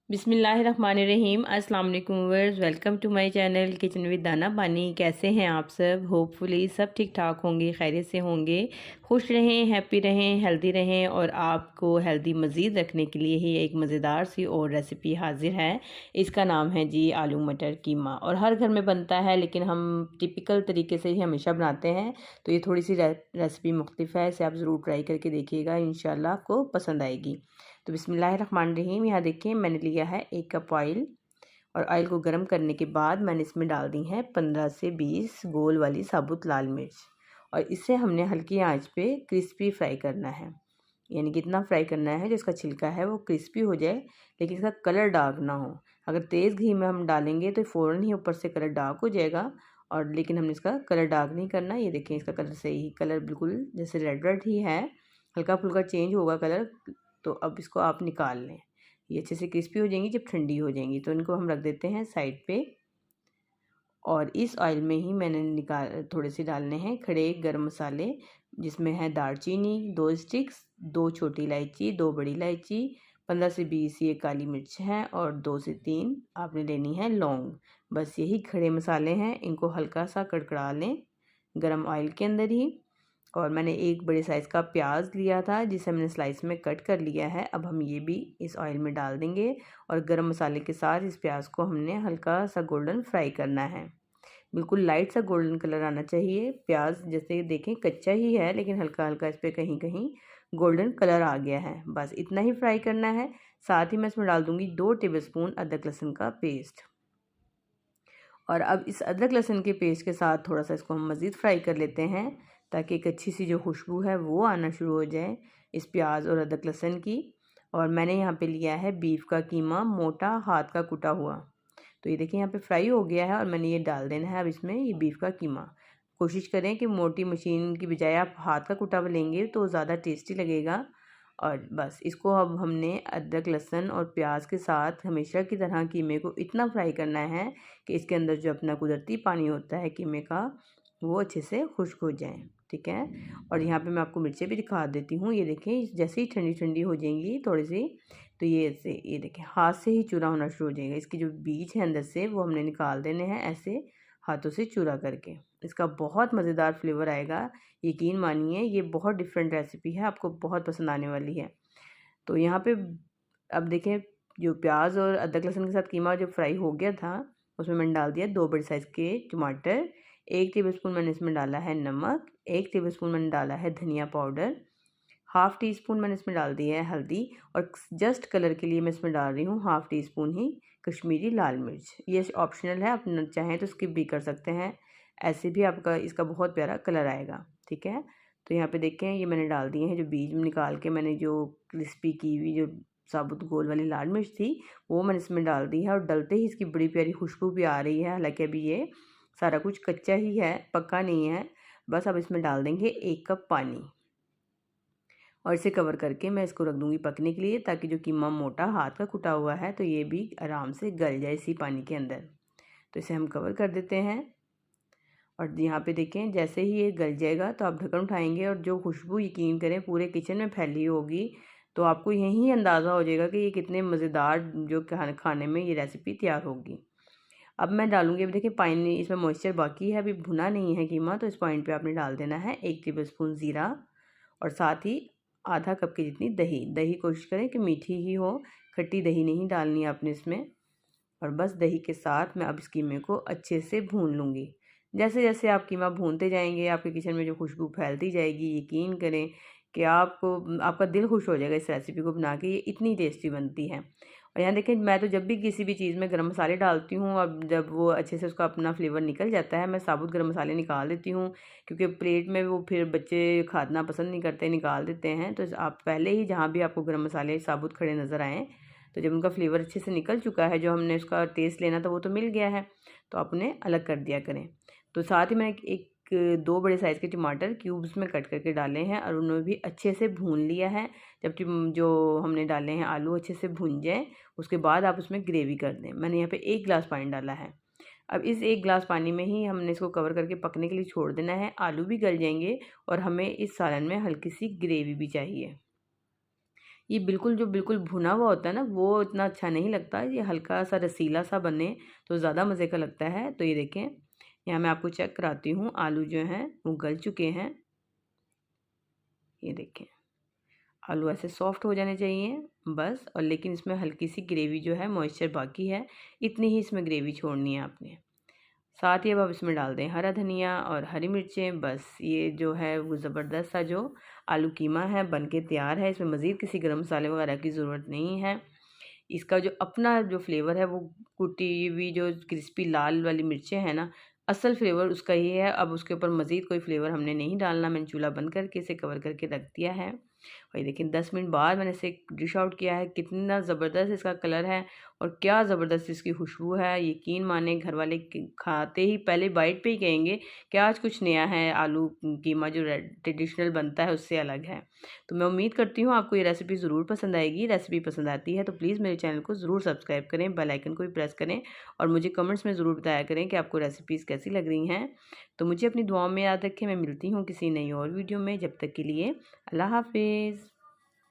बिस्मिल्लाहिर्रहमानिर्रहीम। अस्सलाम वालेकुम viewers, welcome to my channel kitchen with Dana Bani. कैसे हैं आप सब? होपफुली सब ठीक ठाक होंगे, खैरियत से होंगे, खुश रहें, हैप्पी रहें, हेल्दी रहें। और आपको हेल्दी मज़ीद रखने के लिए ही एक मज़ेदार सी और रेसिपी हाजिर है। इसका नाम है जी आलू मटर कीमा। और हर घर में बनता है, लेकिन हम टिपिकल तरीके से ही हमेशा बनाते हैं। तो ये थोड़ी सी रेसिपी मुख्तलिफ है, इसे आप ज़रूर ट्राई करके देखिएगा, इंशाल्लाह आपको पसंद आएगी। तो बिस्मिल्लाहिर्रहमानिर्रहीम। यहाँ देखिए, मैंने लिया है 1 कप ऑयल। और ऑयल को गर्म करने के बाद मैंने इसमें डाल दी हैं 15 से 20 गोल वाली साबुत लाल मिर्च। और इसे हमने हल्की आंच पे क्रिस्पी फ्राई करना है। यानी कि इतना फ्राई करना है जो इसका छिलका है वो क्रिस्पी हो जाए, लेकिन इसका कलर डार्क ना हो। अगर तेज़ घी में हम डालेंगे तो फ़ौरन ही ऊपर से कलर डार्क हो जाएगा। और लेकिन हमने इसका कलर डार्क नहीं करना। ये देखें, इसका कलर सही, कलर बिल्कुल जैसे रेड रेड ही है, हल्का फुल्का चेंज होगा कलर। तो अब इसको आप निकाल लें। ये अच्छे से क्रिस्पी हो जाएंगी, जब ठंडी हो जाएंगी तो इनको हम रख देते हैं साइड पे। और इस ऑयल में ही मैंने थोड़े से डालने हैं खड़े गरम मसाले, जिसमें है दालचीनी 2 स्टिक्स, 2 छोटी इलायची, 2 बड़ी इलायची, 15 से 20 ये काली मिर्च हैं, और 2 से 3 आपने लेनी है लौंग। बस यही खड़े मसाले हैं, इनको हल्का सा कड़कड़ा लें गरम ऑयल के अंदर ही। और मैंने एक बड़े साइज़ का प्याज लिया था, जिसे हमने स्लाइस में कट कर लिया है। अब हम ये भी इस ऑयल में डाल देंगे, और गरम मसाले के साथ इस प्याज को हमने हल्का सा गोल्डन फ्राई करना है। बिल्कुल लाइट सा गोल्डन कलर आना चाहिए। प्याज जैसे देखें कच्चा ही है, लेकिन हल्का हल्का इस पर कहीं कहीं गोल्डन कलर आ गया है। बस इतना ही फ्राई करना है। साथ ही मैं इसमें डाल दूँगी 2 टेबलस्पून अदरक लहसुन का पेस्ट। और अब इस अदरक लहसुन के पेस्ट के साथ थोड़ा सा इसको हम मज़ीद फ्राई कर लेते हैं, ताकि एक अच्छी सी जो खुशबू है वो आना शुरू हो जाए इस प्याज और अदरक लहसुन की। और मैंने यहाँ पे लिया है बीफ का कीमा, मोटा हाथ का कुटा हुआ। तो ये देखिए यहाँ पे फ्राई हो गया है, और मैंने ये डाल देना है अब इसमें ये बीफ का कीमा। कोशिश करें कि मोटी मशीन की बजाय आप हाथ का कुटा हुआ लेंगे तो ज़्यादा टेस्टी लगेगा। और बस इसको अब हमने अदरक लहसुन और प्याज के साथ हमेशा की तरह कीमे को इतना फ्राई करना है कि इसके अंदर जो अपना कुदरती पानी होता है कीमे का, वो अच्छे से खुश्क हो जाए। ठीक है। और यहाँ पे मैं आपको मिर्चें भी दिखा देती हूँ। ये देखें, जैसे ही ठंडी ठंडी हो जाएंगी थोड़ी सी, तो ये ऐसे ये देखें हाथ से ही चूरा होना शुरू हो जाएगा। इसकी जो बीज है अंदर से वो हमने निकाल देने हैं, ऐसे हाथों से चूरा करके। इसका बहुत मज़ेदार फ्लेवर आएगा, यकीन मानिए। ये बहुत डिफरेंट रेसिपी है, आपको बहुत पसंद आने वाली है। तो यहाँ पे अब देखें, जो प्याज और अदरक लहसुन के साथ कीमा जो फ्राई हो गया था, उसमें मैंने डाल दिया 2 बड़े साइज़ के टमाटर। 1 टेबलस्पून मैंने इसमें डाला है नमक। 1 टेबलस्पून मैंने डाला है धनिया पाउडर। हाफ़ टी स्पून मैंने इसमें डाल दिया है हल्दी। और जस्ट कलर के लिए मैं इसमें डाल रही हूँ हाफ़ टी स्पून ही कश्मीरी लाल मिर्च। ये ऑप्शनल है, आप चाहें तो स्किप भी कर सकते हैं, ऐसे भी आपका इसका बहुत प्यारा कलर आएगा। ठीक है। तो यहाँ पे देखें, ये मैंने डाल दिए हैं जो बीज निकाल के, मैंने जो क्रिस्पी की हुई जो साबुत गोल वाली लाल मिर्च थी वो मैंने इसमें डाल दी है। और डलते ही इसकी बड़ी प्यारी खुशबू भी आ रही है। हालांकि अभी ये सारा कुछ कच्चा ही है, पक्का नहीं है। बस अब इसमें डाल देंगे 1 कप पानी, और इसे कवर करके मैं इसको रख दूँगी पकने के लिए, ताकि जो कीमा मोटा हाथ का कुटा हुआ है तो ये भी आराम से गल जाए इसी पानी के अंदर। तो इसे हम कवर कर देते हैं। और यहाँ पे देखें, जैसे ही ये गल जाएगा तो आप ढक्कन उठाएंगे, और जो खुशबू यकीन करें पूरे किचन में फैली होगी, तो आपको यहीं अंदाज़ा हो जाएगा कि ये कितने मज़ेदार जो खाने में ये रेसिपी तैयार होगी। अब मैं डालूँगी, अभी देखिए पानी इसमें मॉइस्चर बाकी है, अभी भुना नहीं है कीमा। तो इस पॉइंट पे आपने डाल देना है 1 टेबलस्पून ज़ीरा, और साथ ही आधा कप की जितनी दही। दही कोशिश करें कि मीठी ही हो, खट्टी दही नहीं डालनी है आपने इसमें। और बस दही के साथ मैं अब इस कीमे को अच्छे से भून लूँगी। जैसे जैसे आप कीमा भूनते जाएंगे, आपके किचन में जो खुशबू फैलती जाएगी, यकीन करें कि आपको आपका दिल खुश हो जाएगा इस रेसिपी को बना के। ये इतनी टेस्टी बनती है। और यहाँ देखें, मैं तो जब भी किसी भी चीज़ में गरम मसाले डालती हूँ, अब जब वो अच्छे से उसका अपना फ्लेवर निकल जाता है, मैं साबुत गरम मसाले निकाल देती हूँ, क्योंकि प्लेट में वो फिर बच्चे खाना पसंद नहीं करते, निकाल देते हैं। तो आप पहले ही जहाँ भी आपको गरम मसाले साबुत खड़े नज़र आएँ, तो जब उनका फ्लेवर अच्छे से निकल चुका है, जो हमने उसका टेस्ट लेना था वो तो मिल गया है, तो आप उन्हें अलग कर दिया करें। तो साथ ही मैंने एक 2 बड़े साइज़ के टमाटर क्यूब्स में कट करके डाले हैं, और उन्हें भी अच्छे से भून लिया है। जब जो हमने डाले हैं आलू अच्छे से भून जाए, उसके बाद आप उसमें ग्रेवी कर दें। मैंने यहाँ पे 1 गिलास पानी डाला है। अब इस 1 गिलास पानी में ही हमने इसको कवर करके पकने के लिए छोड़ देना है। आलू भी गल जाएंगे, और हमें इस सालन में हल्की सी ग्रेवी भी चाहिए। ये बिल्कुल भुना हुआ होता है ना, वो इतना अच्छा नहीं लगता। ये हल्का सा रसीला सा बने तो ज़्यादा मज़े का लगता है। तो ये देखें, यहाँ मैं आपको चेक कराती हूँ, आलू जो हैं वो गल चुके हैं। ये देखें, आलू ऐसे सॉफ्ट हो जाने चाहिए बस। और लेकिन इसमें हल्की सी ग्रेवी जो है, मॉइस्चर बाकी है, इतनी ही इसमें ग्रेवी छोड़नी है आपने। साथ ही अब आप इसमें डाल दें हरा धनिया और हरी मिर्चें। बस ये जो है वो ज़बरदस्त सा जो आलू कीमा है बन के तैयार है। इसमें मज़ीद किसी गरम मसाले वगैरह की ज़रूरत नहीं है। इसका जो अपना जो फ्लेवर है वो कुटी हुई जो क्रिस्पी लाल वाली मिर्चें हैं ना, असल फ्लेवर उसका ये है। अब उसके ऊपर मज़ीद कोई फ्लेवर हमने नहीं डालना। मैंने चूल्हा बंद करके इसे कवर करके रख दिया है। और ये देखिए 10 मिनट बाद मैंने इसे डिश आउट किया है। कितना ज़बरदस्त इसका कलर है और क्या ज़बरदस्त इसकी खुशबू है। यकीन माने घर वाले खाते ही पहले बाइट पे ही कहेंगे कि आज कुछ नया है, आलू कीमा जो ट्रेडिशनल बनता है उससे अलग है। तो मैं उम्मीद करती हूँ आपको ये रेसिपी ज़रूर पसंद आएगी। रेसिपी पसंद आती है तो प्लीज़ मेरे चैनल को ज़रूर सब्सक्राइब करें, बेल आइकन को भी प्रेस करें और मुझे कमेंट्स में ज़रूर बताया करें कि आपको रेसिपीज़ कैसी लग रही हैं। तो मुझे अपनी दुआओं में याद रखें। मैं मिलती हूँ किसी नई और वीडियो में। जब तक के लिए अल्लाह हाफिज़।